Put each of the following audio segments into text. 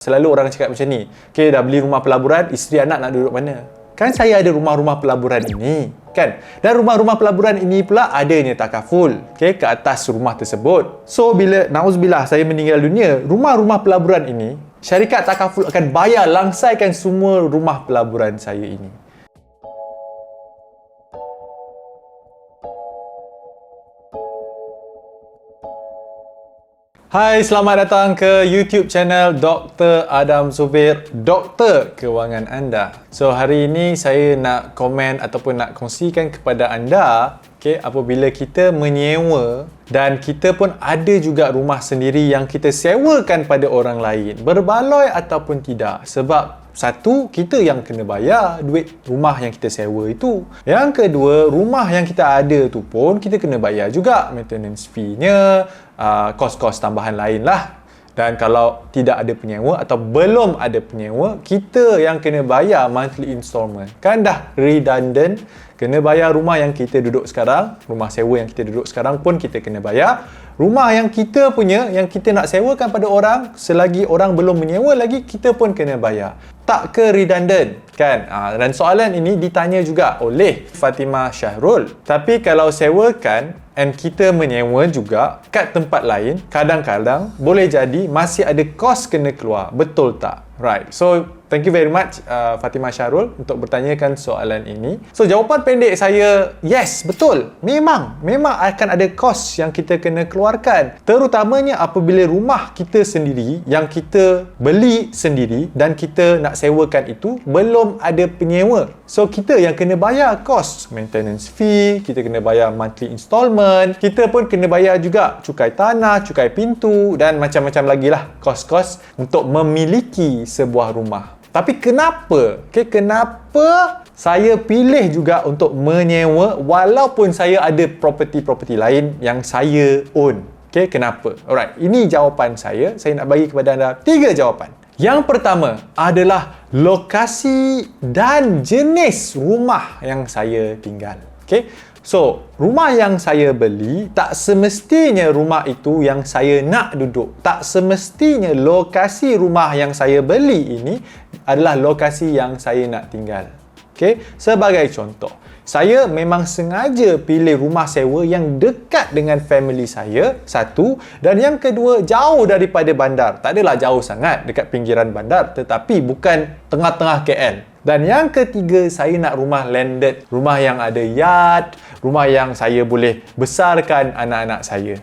Selalu orang cakap macam ni, okay, dah beli rumah pelaburan, isteri anak nak duduk mana? Kan saya ada rumah-rumah pelaburan ini, kan? Dan rumah-rumah pelaburan ini pula adanya takaful, okay, ke atas rumah tersebut. So, bila na'udzubillah saya meninggal dunia, rumah-rumah pelaburan ini, syarikat takaful akan bayar langsaikan semua rumah pelaburan saya ini. Hai, selamat datang ke YouTube channel Dr. Adam Zubir, Doktor Kewangan Anda. So, hari ini saya nak komen ataupun nak kongsikan kepada anda, okay, apabila kita menyewa dan kita pun ada juga rumah sendiri yang kita sewakan pada orang lain, berbaloi ataupun tidak. Sebab satu, kita yang kena bayar duit rumah yang kita sewa itu. Yang kedua, rumah yang kita ada tu pun kita kena bayar juga maintenance fee-nya, kos-kos tambahan lain lah. Dan kalau tidak ada penyewa atau belum ada penyewa, kita yang kena bayar monthly installment. Kan dah redundant, kena bayar rumah yang kita duduk sekarang, rumah sewa yang kita duduk sekarang pun kita kena bayar. Rumah yang kita punya, yang kita nak sewakan pada orang, selagi orang belum menyewa lagi, kita pun kena bayar. Tak ke redundant, kan? Dan soalan ini ditanya juga oleh Fatimah Syahrul. Tapi kalau sewakan and kita menyewa juga kat tempat lain, kadang-kadang boleh jadi masih ada kos kena keluar. Betul tak? Right. So, thank you very much Fatimah Syahrul untuk bertanyakan soalan ini. So, jawapan pendek saya, yes, betul. Memang akan ada kos yang kita kena keluarkan. Terutamanya apabila rumah kita sendiri, yang kita beli sendiri dan kita nak sewakan itu, belum ada penyewa. So, kita yang kena bayar kos maintenance fee, kita kena bayar monthly installment, kita pun kena bayar juga cukai tanah, cukai pintu dan macam-macam lagi lah kos-kos untuk memiliki sebuah rumah. Tapi kenapa? Kenapa saya pilih juga untuk menyewa walaupun saya ada property lain yang saya own? Kenapa? Alright, ini jawapan saya. Saya nak bagi kepada anda 3 jawapan. Yang pertama adalah lokasi dan jenis rumah yang saya tinggal. So, rumah yang saya beli, tak semestinya rumah itu yang saya nak duduk. Tak semestinya lokasi rumah yang saya beli ini adalah lokasi yang saya nak tinggal. Sebagai contoh, saya memang sengaja pilih rumah sewa yang dekat dengan family saya, satu. Dan yang kedua, jauh daripada bandar. Tak adalah jauh sangat dekat pinggiran bandar, tetapi bukan tengah-tengah KL. Dan yang ketiga, saya nak rumah landed. Rumah yang ada yard, rumah yang saya boleh besarkan anak-anak saya.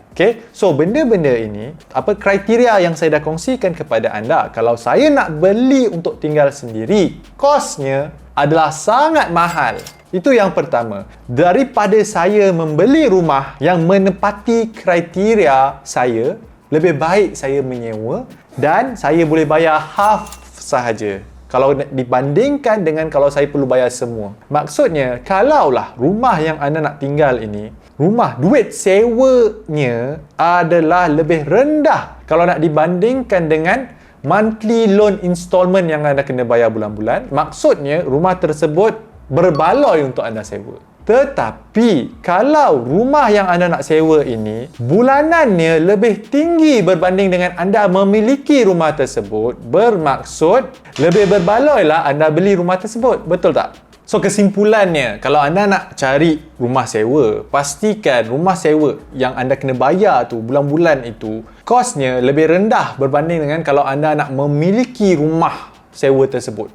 So, benda-benda ini, kriteria yang saya dah kongsikan kepada anda. Kalau saya nak beli untuk tinggal sendiri, kosnya adalah sangat mahal. Itu yang pertama. Daripada saya membeli rumah yang menepati kriteria saya, lebih baik saya menyewa dan saya boleh bayar half sahaja. Kalau dibandingkan dengan kalau saya perlu bayar semua. Maksudnya, kalaulah rumah yang anda nak tinggal ini, rumah duit sewanya adalah lebih rendah kalau nak dibandingkan dengan monthly loan installment yang anda kena bayar bulan-bulan, maksudnya rumah tersebut berbaloi untuk anda sewa. Tetapi, kalau rumah yang anda nak sewa ini, bulanannya lebih tinggi berbanding dengan anda memiliki rumah tersebut, bermaksud lebih berbaloi lah anda beli rumah tersebut. Betul tak? So, kesimpulannya, kalau anda nak cari rumah sewa, pastikan rumah sewa yang anda kena bayar tu bulan-bulan itu, kosnya lebih rendah berbanding dengan kalau anda nak memiliki rumah sewa tersebut.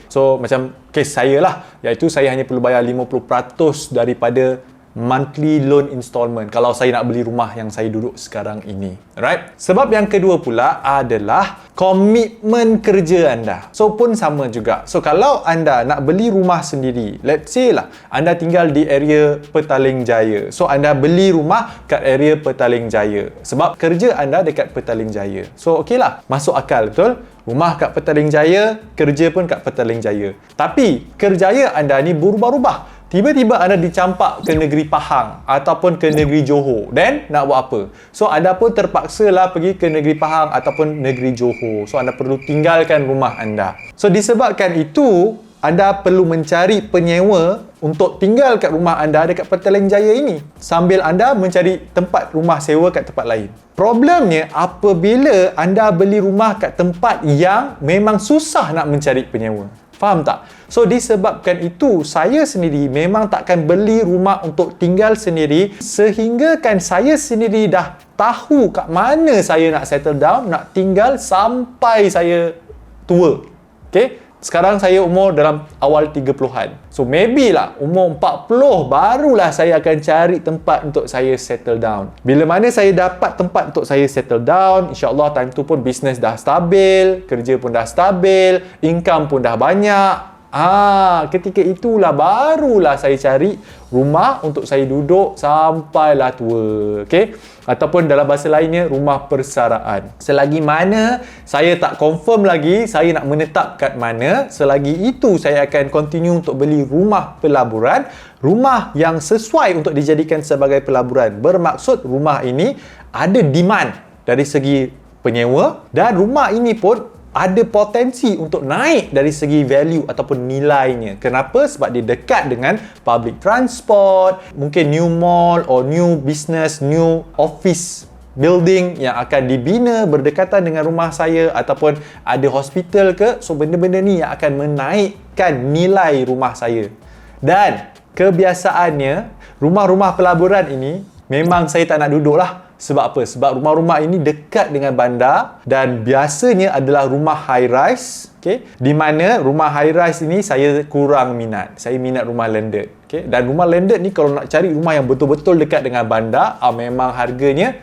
So, macam kes saya lah, iaitu saya hanya perlu bayar 50% daripada monthly loan installment kalau saya nak beli rumah yang saya duduk sekarang ini. Alright? Sebab yang kedua pula adalah komitmen kerja anda. So, pun sama juga. So, kalau anda nak beli rumah sendiri, let's say lah, anda tinggal di area Petaling Jaya. So, anda beli rumah kat area Petaling Jaya. Sebab kerja anda dekat Petaling Jaya. So, okey lah. Masuk akal, betul? Rumah kat Petaling Jaya, kerja pun kat Petaling Jaya. Tapi, kerjaya anda ni berubah-ubah. Tiba-tiba anda dicampak ke negeri Pahang ataupun ke negeri Johor. Dan nak buat apa? So, anda pun terpaksalah pergi ke negeri Pahang ataupun negeri Johor. So, anda perlu tinggalkan rumah anda. So, disebabkan itu, anda perlu mencari penyewa untuk tinggal kat rumah anda dekat Petaling Jaya ini sambil anda mencari tempat rumah sewa kat tempat lain. Problemnya apabila anda beli rumah kat tempat yang memang susah nak mencari penyewa. Faham tak? So disebabkan itu, saya sendiri memang takkan beli rumah untuk tinggal sendiri sehingga kan saya sendiri dah tahu kat mana saya nak settle down, nak tinggal sampai saya tua. Okay? Sekarang saya umur dalam awal 30-an. So maybe lah umur 40 barulah saya akan cari tempat untuk saya settle down. Bila mana saya dapat tempat untuk saya settle down, insya-Allah time tu pun bisnes dah stabil, kerja pun dah stabil, income pun dah banyak. Ketika itulah barulah saya cari rumah untuk saya duduk sampailah tua. Okay? Ataupun dalam bahasa lainnya, rumah persaraan. Selagi mana saya tak confirm lagi saya nak menetap kat mana, selagi itu saya akan continue untuk beli rumah pelaburan, rumah yang sesuai untuk dijadikan sebagai pelaburan. Bermaksud rumah ini ada demand dari segi penyewa dan rumah ini pun ada potensi untuk naik dari segi value ataupun nilainya. Kenapa? Sebab dia dekat dengan public transport, mungkin new mall or new business, new office building yang akan dibina berdekatan dengan rumah saya, ataupun ada hospital ke. So benda-benda ni yang akan menaikkan nilai rumah saya. Dan kebiasaannya rumah-rumah pelaburan ini memang saya tak nak duduk lah. Sebab apa? Sebab rumah-rumah ini dekat dengan bandar dan biasanya adalah rumah high rise, okay? Di mana rumah high rise ini saya kurang minat. Saya minat rumah landed, okay? Dan rumah landed ni kalau nak cari rumah yang betul-betul dekat dengan bandar, memang harganya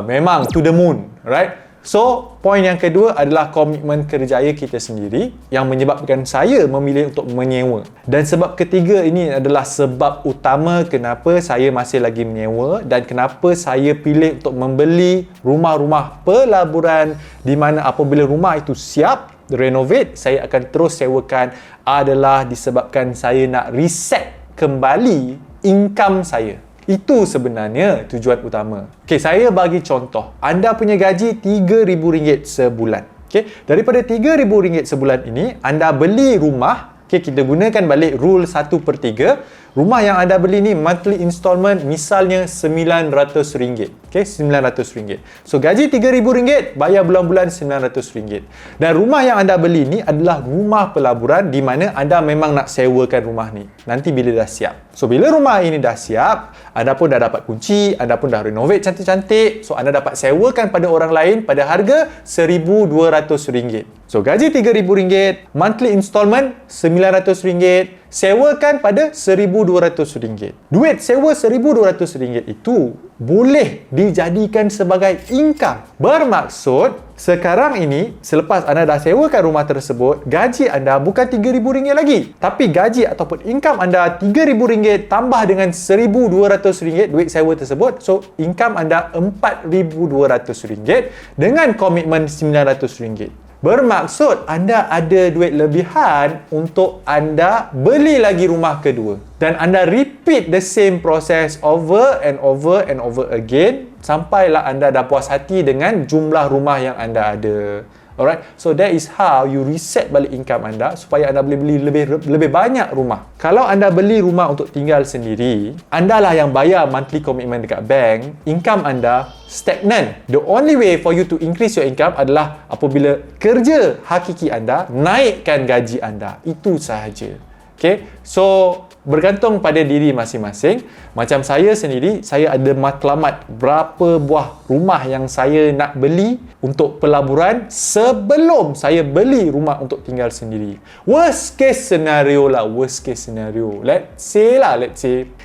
memang to the moon, right? So, poin yang kedua adalah komitmen kerjaya kita sendiri yang menyebabkan saya memilih untuk menyewa. Dan sebab ketiga ini adalah sebab utama kenapa saya masih lagi menyewa dan kenapa saya pilih untuk membeli rumah-rumah pelaburan di mana apabila rumah itu siap, renovate, saya akan terus sewakan, adalah disebabkan saya nak reset kembali income saya. Itu sebenarnya tujuan utama. Okey, saya bagi contoh. Anda punya gaji RM3,000 sebulan. Okey, daripada RM3,000 sebulan ini, anda beli rumah. Okey, kita gunakan balik rule 1/3. Rumah yang anda beli ni monthly installment misalnya RM900. Okey, RM900. So gaji RM3,000, bayar bulan-bulan RM900. Dan rumah yang anda beli ni adalah rumah pelaburan di mana anda memang nak sewakan rumah ni nanti bila dah siap. So bila rumah ini dah siap, anda pun dah dapat kunci, anda pun dah renovate cantik-cantik. So anda dapat sewakan pada orang lain pada harga RM1,200. So gaji RM3,000, monthly installment RM900, sewakan pada RM1,200. Duit sewa RM1,200 itu boleh dijadikan sebagai income. Bermaksud, sekarang ini selepas anda dah sewakan rumah tersebut, gaji anda bukan RM3,000 lagi, tapi gaji ataupun income anda RM3,000 tambah dengan RM1,200 duit sewa tersebut. So income anda RM4,200 dengan komitmen RM900. Bermaksud anda ada duit lebihan untuk anda beli lagi rumah kedua. Dan anda repeat the same process over and over and over again sampailah anda dah puas hati dengan jumlah rumah yang anda ada. Alright, so that is how you reset balik income anda supaya anda boleh beli lebih banyak rumah. Kalau anda beli rumah untuk tinggal sendiri, anda lah yang bayar monthly commitment dekat bank, income anda stagnan. The only way for you to increase your income adalah apabila kerja hakiki anda naikkan gaji anda. Itu sahaja. Okay, so bergantung pada diri masing-masing. Macam saya sendiri, saya ada matlamat berapa buah rumah yang saya nak beli untuk pelaburan sebelum saya beli rumah untuk tinggal sendiri. Worst case scenario lah, worst case scenario. Let's say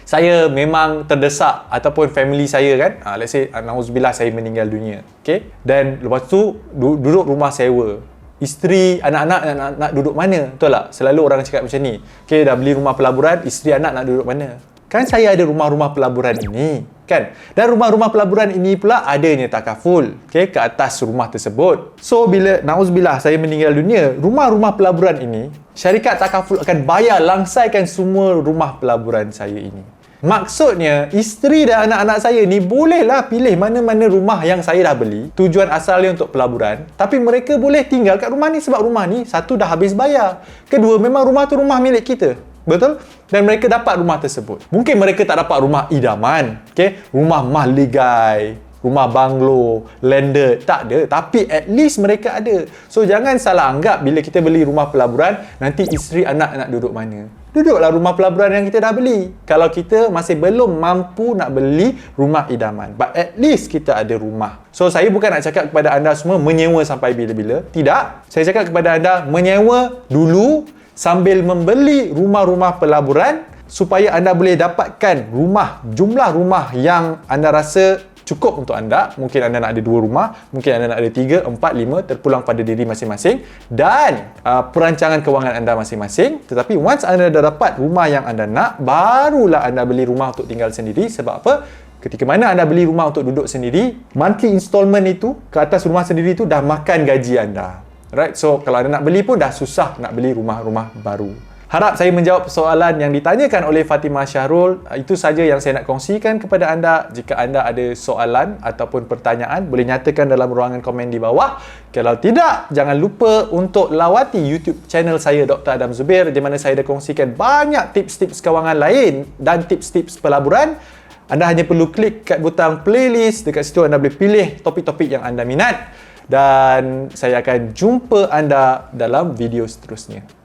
saya memang terdesak ataupun family saya kan, let's say na'udzubillah saya meninggal dunia. Okay, dan lepas tu duduk rumah sewa. Isteri, anak-anak nak duduk mana? Betul tak? Selalu orang cakap macam ni. Okay, dah beli rumah pelaburan, isteri anak nak duduk mana? Kan saya ada rumah-rumah pelaburan ini, kan? Dan rumah-rumah pelaburan ini pula adanya takaful, okay, ke atas rumah tersebut. So, bila na'udzubillah saya meninggal dunia, rumah-rumah pelaburan ini, syarikat takaful akan bayar langsaikan semua rumah pelaburan saya ini. Maksudnya, isteri dan anak-anak saya ni bolehlah pilih mana-mana rumah yang saya dah beli, tujuan asalnya untuk pelaburan, tapi mereka boleh tinggal kat rumah ni sebab rumah ni, satu, dah habis bayar. Kedua, memang rumah tu rumah milik kita. Betul? Dan mereka dapat rumah tersebut. Mungkin mereka tak dapat rumah idaman, okay? Rumah mahligai, rumah banglo, landed, tak ada. Tapi at least mereka ada. So, jangan salah anggap bila kita beli rumah pelaburan, nanti isteri anak nak duduk mana. Duduklah rumah pelaburan yang kita dah beli. Kalau kita masih belum mampu nak beli rumah idaman. But at least kita ada rumah. So, saya bukan nak cakap kepada anda semua menyewa sampai bila-bila. Tidak. Saya cakap kepada anda menyewa dulu sambil membeli rumah-rumah pelaburan supaya anda boleh dapatkan jumlah rumah yang anda rasa cukup untuk anda. Mungkin anda nak ada 2 rumah, mungkin anda nak ada 3, 4, 5, terpulang pada diri masing-masing dan perancangan kewangan anda masing-masing. Tetapi once anda dah dapat rumah yang anda nak, barulah anda beli rumah untuk tinggal sendiri. Sebab apa? Ketika mana anda beli rumah untuk duduk sendiri, monthly installment itu ke atas rumah sendiri itu dah makan gaji anda. Right? So, kalau anda nak beli pun dah susah nak beli rumah-rumah baru. Harap saya menjawab soalan yang ditanyakan oleh Fatimah Syahrul. Itu saja yang saya nak kongsikan kepada anda. Jika anda ada soalan ataupun pertanyaan, boleh nyatakan dalam ruangan komen di bawah. Kalau tidak, jangan lupa untuk lawati YouTube channel saya, Dr. Adam Zubir, di mana saya dah kongsikan banyak tips-tips kewangan lain dan tips-tips pelaburan. Anda hanya perlu klik kat butang playlist. Dekat situ anda boleh pilih topik-topik yang anda minat. Dan saya akan jumpa anda dalam video seterusnya.